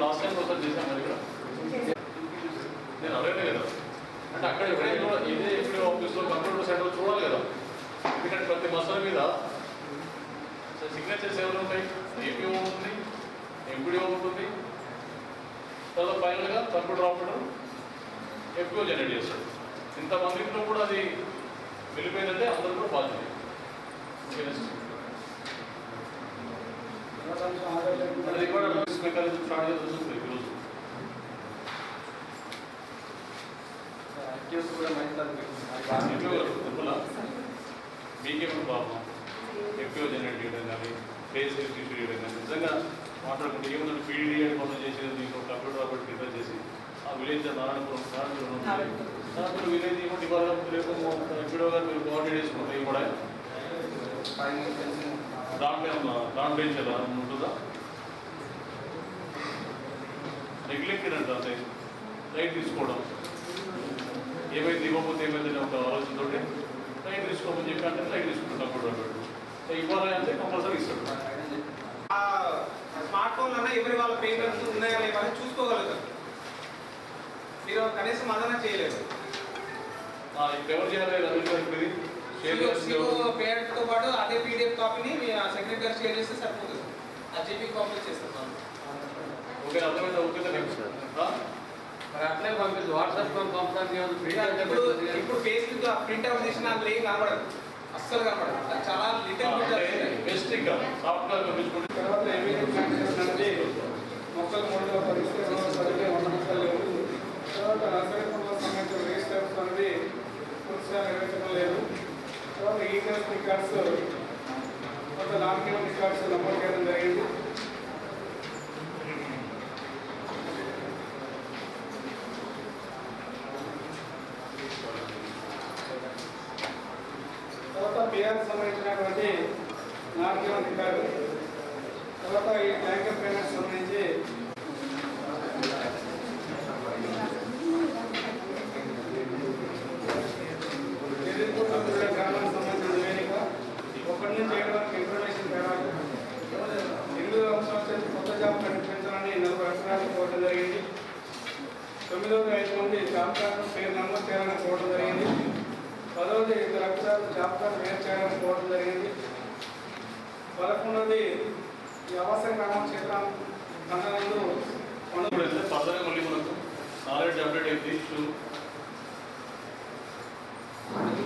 Last time ఒకసారి చేశాను మరి ఇక్కడ నేను అడగలే కదా అంటే అక్కడ ఎప్పుడైనా ఇదే ఎప్పుడో ఆఫీస్లో కంప్యూటర్ సెంటర్ చూడాలి కదా ఎందుకంటే ప్రతి మసాల మీద సిగ్నేచర్స్ ఎవరు ఉంటాయి ఏపీఓ ఉంటుంది ఎంపీడీఓ ఉంటుంది తర్వాత ఫైనల్గా కంప్యూటర్ ఆపరేటర్ ఎఫ్ఓ జనరేట్ చేస్తాడు ఇంతమందిలో కూడా అది వెళ్ళిపోయిందంటే అందరూ కూడా బాధ్యత అది కూడా మెకానిజం స్టార్ట్ చేస్తుంది ఈరోజు మీకేమైనా ప్రాబ్లం ఎఫ్ఓ జనరేట్ చేయడం కానీ ఫేస్ ఇష్యూ చేయడం కానీ నిజంగా మాట్లాడుకుంటే ఏమన్నా పీడీ కోసం చేసేది దీంట్లో కంప్యూటర్ ఆపరేట్ ప్రిపేర్ చేసి ఆ విలేజ్ నారాయణపురం విలేజ్ ఏమంటే ఇవాళ రేపు ఎఫ్ఓ గారు మీరు కోఆర్డినేట్ చేసుకుంటే కూడా దాంట్లో ఏం చేయాలి ఉంటుందా నెగ్లెక్టెడ్ అంటే అంతే లైట్ తీసుకోవడం ఏమైతే ఇవ్వకపోతే ఏమైతే ఒక ఆలోచనతో లైట్ తీసుకోమని చెప్పి అంటే లైట్ తీసుకుంటాం కంప్యూటర్ ఇవ్వాలి అంటే కంపల్సరీ ఇస్తాడు స్మార్ట్ ఫోన్ అన్నా ఎవరి వాళ్ళ పేమెంట్స్ ఉన్నాయా లేవని చూసుకోగలుగుతారు మీరు కనీసం అదన చేయలేదు ఇప్పుడు ఎవరు చేయాలి పేరెంట్తో పాటు అదే పీడిఎఫ్ కాపీని సెక్రటరీ గారు షేర్ చేస్తే సరిపోతుంది ఆ జీపీ కాపీ చేస్తాం ఓకే అర్థమైందా ఓకే మరి అట్లే పంపిస్తుంది వాట్సాప్ పంపడానికి ఇప్పుడు ఫేస్బుక్ ప్రింట్ అవుట్ చేసిన అందులో ఏం కనబడదు అస్సలు కనబడదు చాలా లిటిల్ బెస్ట్ ఇంకా సాఫ్ట్వేర్ పంపించుకుంటే తర్వాత అనేది మొక్కలు మూడుగా పరిస్థితి లేవు తర్వాత నర్సరీ సంబంధించిన రిజిస్టర్స్ అనేది పూర్తిగా నిర్వహించడం లేదు తర్వాత ఈకల్స్ రికార్డ్స్ కొంత లాంగ్ రికార్డ్స్ నమోదు చేయడం జరిగింది తర్వాత బిఆర్ సంబంధించినటువంటి నాన్ రికార్డు తర్వాత ఈ బ్యాంక్ ఆఫ్ పేమెంట్స్ సంబంధించి గ్రామానికి సంబంధించిన వేదిక 1 నుంచి 7 వరకు ఇన్ఫర్మేషన్ తేవాలి 8వ సంవత్సరం కొత్త జాబ్ కల్పించాలని 40 అక్షరాలు కోరడం జరిగింది 9వ 5 మంది జాబ్ కార్డు పేరు నమోదు చేయాలని కోరడం జరిగింది 10వ 2 అక్షరాలు జాబ్ కార్డు వేరు చేయాలని కోరడం జరిగింది 11వ ఈ అవసరం గ్రామం క్షేత్రం మండలంలో పదవి మళ్ళీ మనకు నాలెడ్జ్ అప్డేట్ అయింది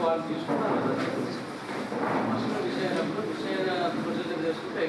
వాళ్ళు తీసుకున్నారు అసలు విషయాన్ని ప్రొసీజర్ చేసుకుంటే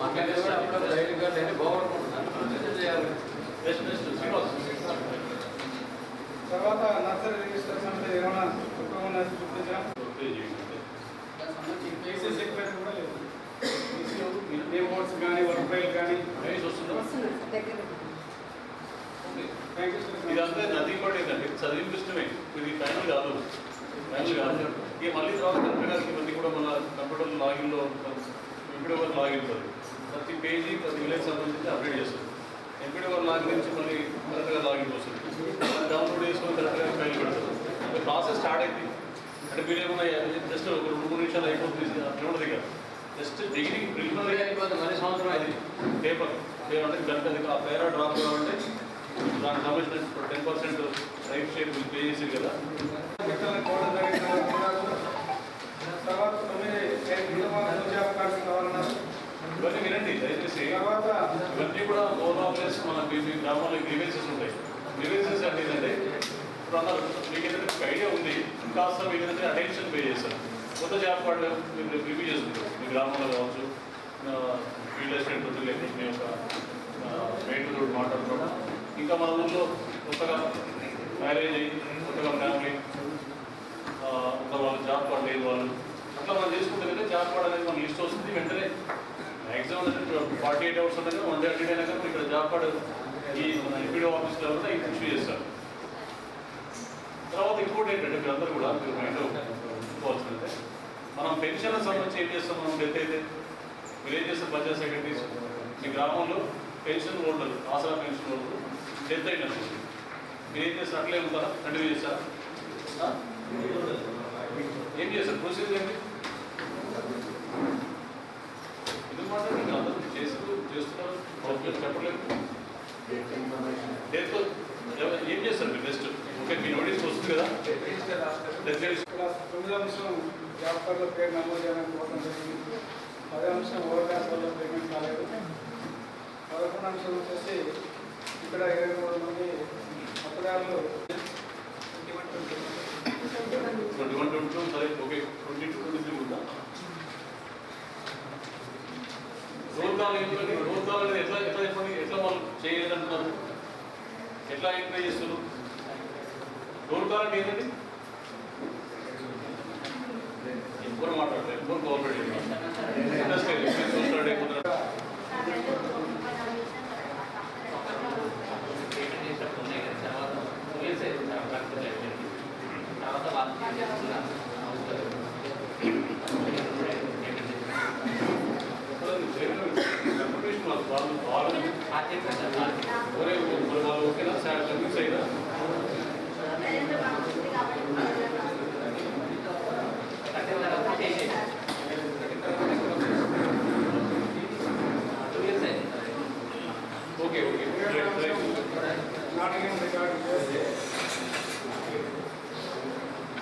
మాట్లాడేవాడు అప్పుడు రైలుగా నేను బాగుంటున్నాను ప్రొసీజర్ చేయాలి తర్వాత నర్సరీ రిజిస్టర్స్ అంటే ఏమైనా సెక్రటరీ కూడా లేదు బోర్డ్స్ కానీ వర్క్ ఫైల్ కానీ ఇదంతా నథింగ్ బట్ ఏంటంటే చదివిపిష్టమే ఇది ఫైనల్ కాదు ఇక మళ్ళీ తర్వాత కలెక్టర్ గారికి ఇవన్నీ కూడా మన కంప్యూటర్ లాగిన్లో ఎంపీడీఓవర్ లాగిన్ ఉంటుంది ప్రతి పేజీ ప్రతి విలేజ్ సంబంధించి అప్డేట్ చేస్తుంది ఎంపీడీఓవర్ లాగిన్ నుంచి మళ్ళీ కలెక్టర్ గారు లాగిన్ వస్తుంది డౌన్లోడ్ చేసుకొని కలెక్టర్ గారికి ఫైల్ పెడుతుంది ప్రాసెస్ స్టార్ట్ అయింది అంటే మీరు ఏమన్నా జస్ట్ ఒక 2-3 నిమిషాలు అయిపోతుంది అట్లా ఉండదు కదా జస్ట్ బిగినింగ్ ప్రిలిమినరీ అయిపోతుంది మళ్ళీ సంవత్సరం అది పేపర్ అంటే గంట ఆ పేరా డ్రాప్ కావాలంటే దానికి సంబంధించిన 10% రైట్ షేప్ పే చేసేది కదా తర్వాత ఇవన్నీ వినండి దయచేసి ఇవన్నీ కూడా ఓవర్ఆల్స్ మన గ్రామాల్లో గ్రీవెన్సెస్ ఉంటాయి గ్రీవెన్సెస్ అంటే ఏంటంటే ఇప్పుడు అన్నారు మీకు ఏంటంటే ఐడియా ఉంది కాస్త మీకు ఏంటంటే అటెన్షన్ పే చేస్తారు కొత్త జాబ్ కార్డు మీరు రివ్యూ చేసుకుంటారు మీ గ్రామంలో కావచ్చు ఫీల్డ్ ఎస్టేట్ ఉంటుంది లేకపోతే మీ యొక్క మెయిన్ రోడ్ మాట్లాడుకోవడం ఇంకా మన ఊళ్ళో కొత్తగా మ్యారేజ్ అయ్యి కొత్తగా ఫ్యామిలీ ఇంకా వాళ్ళు జాబ్ కార్డు లేదు వాళ్ళు అట్లా మనం చేసుకుంటే జాబ్ కార్డు అనేది మన లిస్ట్ వస్తుంది వెంటనే ఎగ్జామ్ అంటే 48 అవర్స్ ఉండగా 1 డే అయినా కానీ ఇక్కడ జాబ్ కార్డు ఈ మన ఎంపీడీ ఆఫీస్ లెవెల్లో ఇష్యూ చేస్తారు. తర్వాత ఇంకోటి ఏంటంటే మీరందరూ కూడా మీరు మైండ్లో పెట్టుకోవాల్సిందంటే మనం పెన్షన్ సంబంధించి ఏం చేస్తాం, మనం డెత్ అయితే విలేజెస్ పంచాయత్ సెక్రటరీస్ మీ గ్రామంలో పెన్షన్ హోల్డర్ ఆసరా పెన్షన్ హోల్డర్ డెత్ అయినప్పుడు మీరు ఏం చేస్తారు? అట్లే ఉంటారా? కంటిన్యూ చేస్తారా? ఏం చేస్తారు? ప్రొసీజర్ ఏంటి? ఎందుకు మాట్లాడి మీరు అందరూ చేస్తున్నారు చెప్పలేదు. డెత్ ఏం చేస్తారు మీరు? బెస్ట్ ఓకే, మీ నోటీస్ వస్తుంది కదా. డెత్ ఇక్కడ 9వ అంశం జాబ్ కార్డులో పేరు నమోదు చేయడానికి కోరడం జరిగింది. 10వ అంశం ఓవర్ గ్యాస్ వల్ల పేమెంట్ కాలేదు. 11వ అంశం వచ్చేసి ఇక్కడ 23 మంది మతదారులు 21, 22 సరే ఓకే, 22, 23 ఉందా? రోల్ కాల్ ఏంటంటే రోల్ కాల్ అనేది ఎట్లా చెప్పండి, ఎట్లా వాళ్ళు చేయలేదంటున్నారు, ఎట్లా ఎంకరేజ్ చేస్తున్నారు? రోల్ కాల్ అంటే ఏంటండి? ఎవరు మాట్లాడలేదు, ఎవరు కోఆపరేట్ ఇండస్ట్రీ అయిపోతున్నారు. వాళ్ళు ఓకేనా సార్ సర్వీస్ అయినా ఓకే ఓకే నాటకం రికార్డు చేసి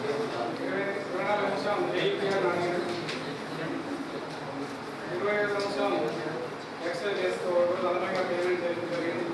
24వ అంశం ఏపీఆర్ నాటకం, 25వ అంశం ఎక్సైజ్ చేస్తూ అదనంగా పేమెంట్ చేయడం జరిగింది.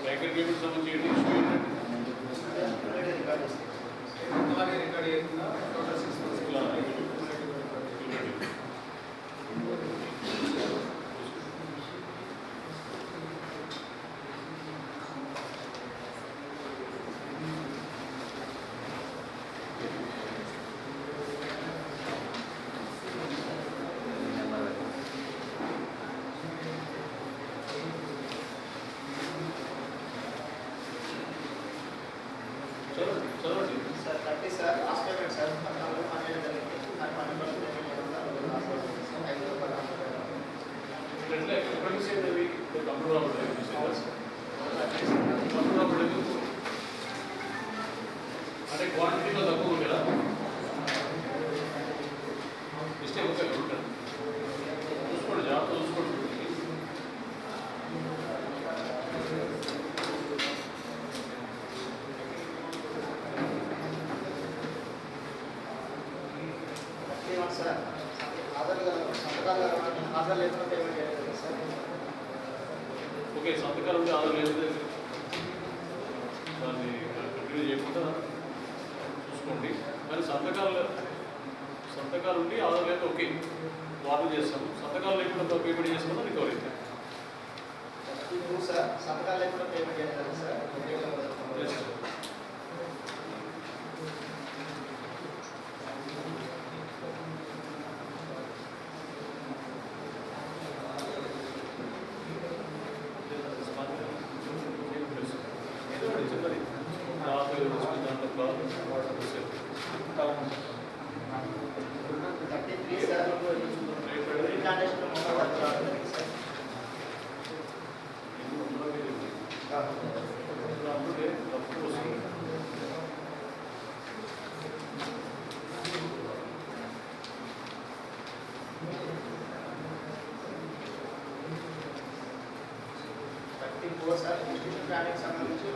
బ్యాకెట్ పేమెంట్ సంబంధించి ఏంటి ఇష్యూ ఏంటంటే ఇంతవరకు రికార్డ్ చేస్తున్నా టోటల్ 6 months. చదవండి sir 30 sir last payment sir 14 జరిగింది నాకు 12% పేమెంట్ ఎట్లా ఎక్కడ నుంచి అది కంప్యూటర్ ఆపరేట్ కంప్యూటర్ ఆపరేట్ అంటే క్వాంటిటీలో తక్కువ ఉంది కదా మిస్టేక్ ఒకసారి ఉంటాడు చూసుకోండి జాబ్ చూసుకోండి సార్ ఆధార్ లేకుండా పేమెంట్ చేయాలి సార్. ఓకే సంతకాలు ఉంటే ఆధార్ లేదు దాన్ని కంటిన్యూ చేయకుండా చూసుకోండి మరి సంతకాలు ఉండి ఆధార్ లేదు ఓకే వాటర్ చేస్తాము సంతకాలు లేకుండా పేమెంట్ చేసుకుందాం రికవరీ సార్ సంతకాలు లేకుండా పేమెంట్ చేయాలి సార్. సార్ ఇన్స్టిట్యూషన్ ప్లానింగ్ సంబంధించి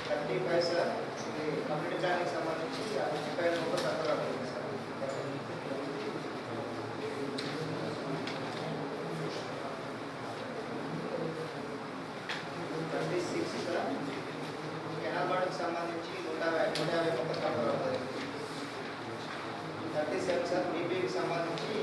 35 సార్ కమ్యూనిటీ ప్లానింగ్ సంబంధించి 35 సార్ 36 సార్ కెనాల్ బార్డుకి సంబంధించి 150 తక్కువ 37 సార్ బీపీకి సంబంధించి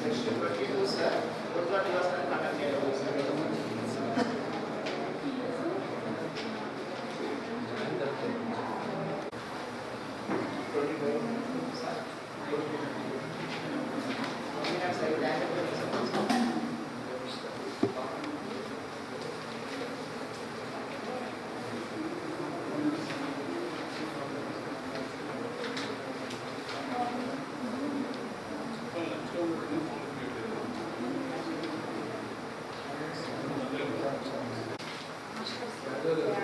నెక్స్ట్ 22 సార్ రోజువారీ వ్యవస్థను కండక్ట్ చేయాలి సార్.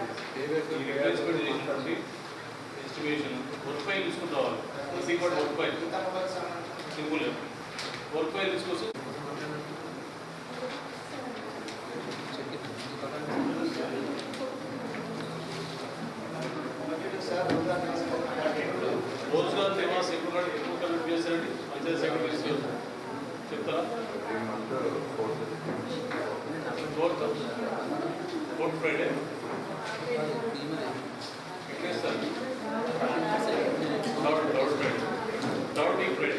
రిప్లేస్మెంట్ చేసినటువంటి ఎస్టిమేషన్ వర్క్ ఫైల్ తీసుకుని రావాలి ప్రతి కూడా work file simple work file తీసుకొచ్చి రోజుగారు నివాస్ ఎప్పుడు కండక్ట్ చేస్తారండి పంచాయతీ సెక్రటరీ చెప్తారా ఫోర్త్ ఫ్రైడే ఎట్లేస్తారు third Friday third week Friday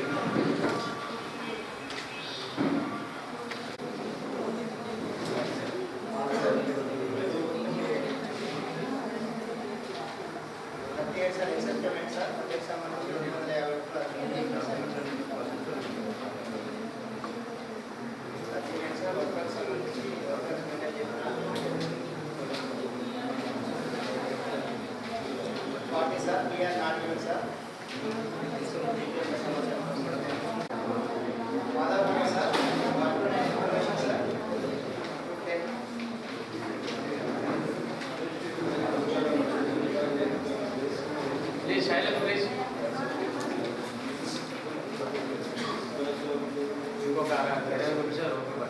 sir we're not given sir Madhav sir information sir please silent please. ఇంకొక 20 నిమిషాలు ఓకే.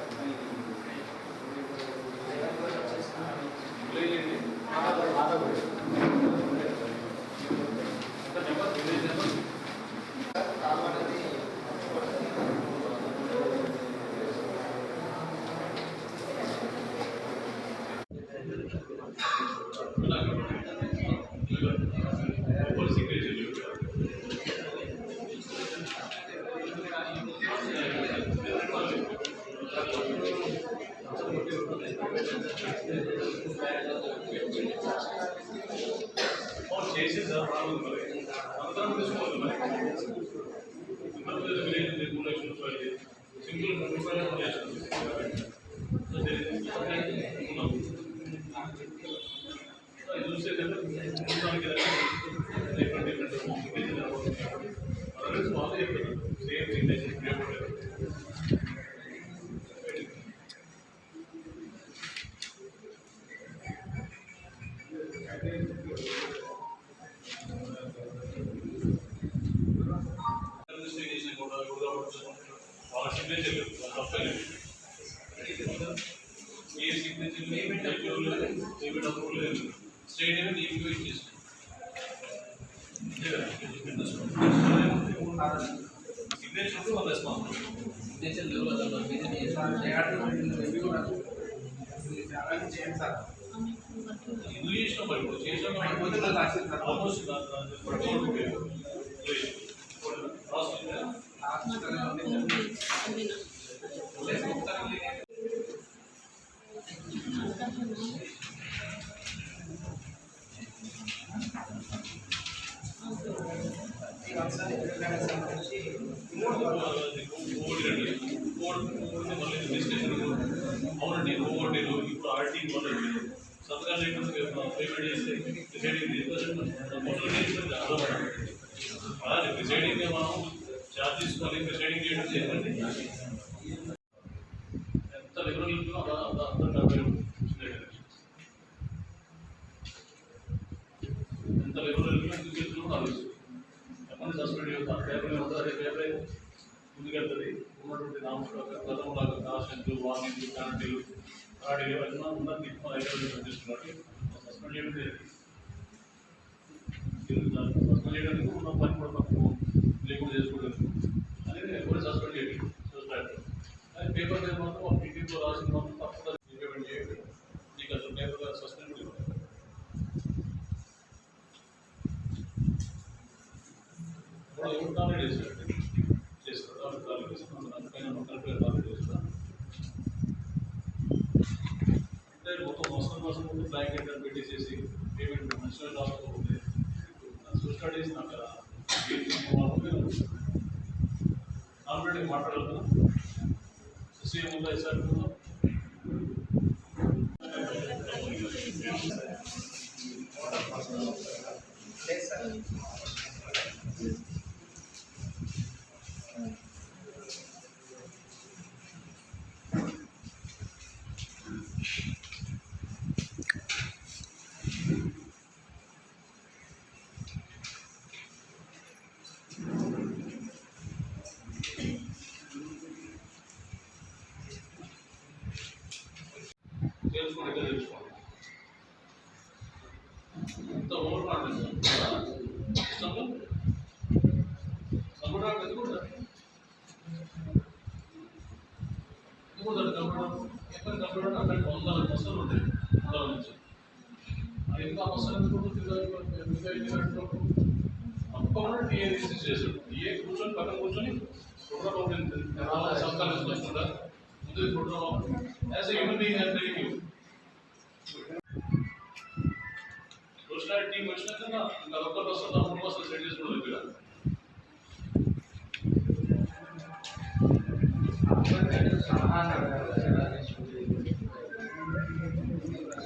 చేసేది అందరం తీసుకోవాలి చూసే బాగా చెప్తారు సేమ్ వాళ్ళ సిగ్నేచర్ తప్పలేదు ఏ సిగ్నేచర్ పేమెంట్ అప్రూవల్ లేదు స్టేట్ ఏమో నీకు ఇచ్చేసి సిగ్నేచర్ వాళ్ళ రెస్పాన్స్ సిగ్నేచర్ లేవు కదా ఇల్లు చేసిన మరి ఇప్పుడు చేసిన ఆల్మోస్ట్ అవునండి ఓటీలు ఇప్పుడు ఆర్టీ సంతకాలు పేమెంట్ చేస్తే అలాగే ప్రిసైడింగ్ మనం చార్జ్ తీసుకొని ప్రిసైడింగ్ చేయడం చేయండి ఎంత లిబరల్ ఎంత లిబరల్ తీసుకెళ్తున్నాం ఆలోచన ఎప్పుడు సస్పెండ్ చేస్తాం పేపర్ పేపర్ ముందుకెళ్తుంది ఉన్నటువంటి గతంలో కాషన్లు వార్నింగ్లు పెనాల్టీలు ఆడియో అన్నీ ఉన్నది తీసుకున్నట్టు సస్పెండ్ చేయడం సస్పెండ్ చేయడానికి ఉన్న పని కూడా తక్కువ లేకుండా చేసుకోవడానికి అనేది ఎవరు సస్పెండ్ చేయండి అది పేపర్ మీద మాత్రం ఒక మీటింగ్లో రాసిన మాత్రం తప్పకుండా పేమెంట్ చేయండి నీకు అసలు పేపర్ సస్పెండ్ కూడా ఎవరు కాలేజ్ చేస్తారండి చేస్తారు వాళ్ళు కాలేజ్ చేస్తాను అందుకైనా కరెక్ట్గా కాలేజ్ చేస్తాను అంటే మొత్తం మోసం బ్లాంకెట్ పెట్టేసేసి పేమెంట్ మంచిగా రాసుకోకపోతే స్టార్ట్ చేసినాం కదా ఆల్రెడీ మాట్లాడగలుగుతాం సీఎం ఉందా సార్ తెలుసుకోండి తెలుసుకోండి ఇంత ఓవర్ కాన్ఫిడెన్స్ కంప్యూటర్ ఎందుకుంటారు ఎక్కడ కంప్యూటర్ అక్కడ 100 బస్సులు ఉంటాయి 100 నుంచి అది ఇంకా బస్సులు తప్పకుండా టీఏ రిజిస్టర్ చేశాడు టీఏ కూర్చొని పక్కన కూర్చొని ప్రోగ్రామ్ సంస్థలు తీసుకొస్తుంటా ముందు program as a human being I'm telling you social team వచ్చినాక ఇంకా ఒక్క బస్సు 3 బస్సులు సెట్ చేసుకున్నాం ఇక్కడ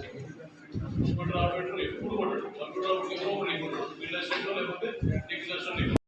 కంప్యూటర్ ఆపరేటర్ ఎప్పుడు కొట్టడు కంప్యూటర్ ఆపరేటర్ ఎవరో ఒకరు కొట్టడు వీళ్ళ లేకపోతే నీకు